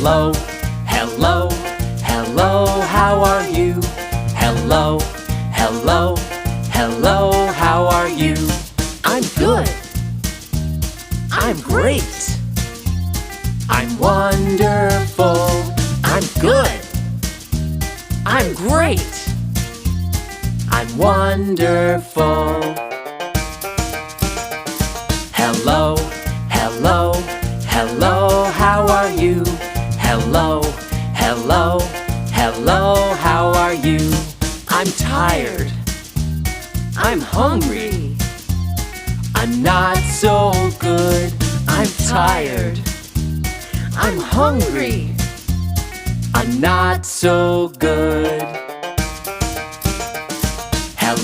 Hello, hello, hello, how are you? Hello, hello, hello, how are you? I'm good. I'm great. I'm wonderful. I'm good. I'm great. I'm wonderful. Hello, hello, hello, how are you? Hello, hello, hello, how are you? I'm tired. I'm hungry. I'm not so good. I'm tired. I'm hungry. I'm not so good.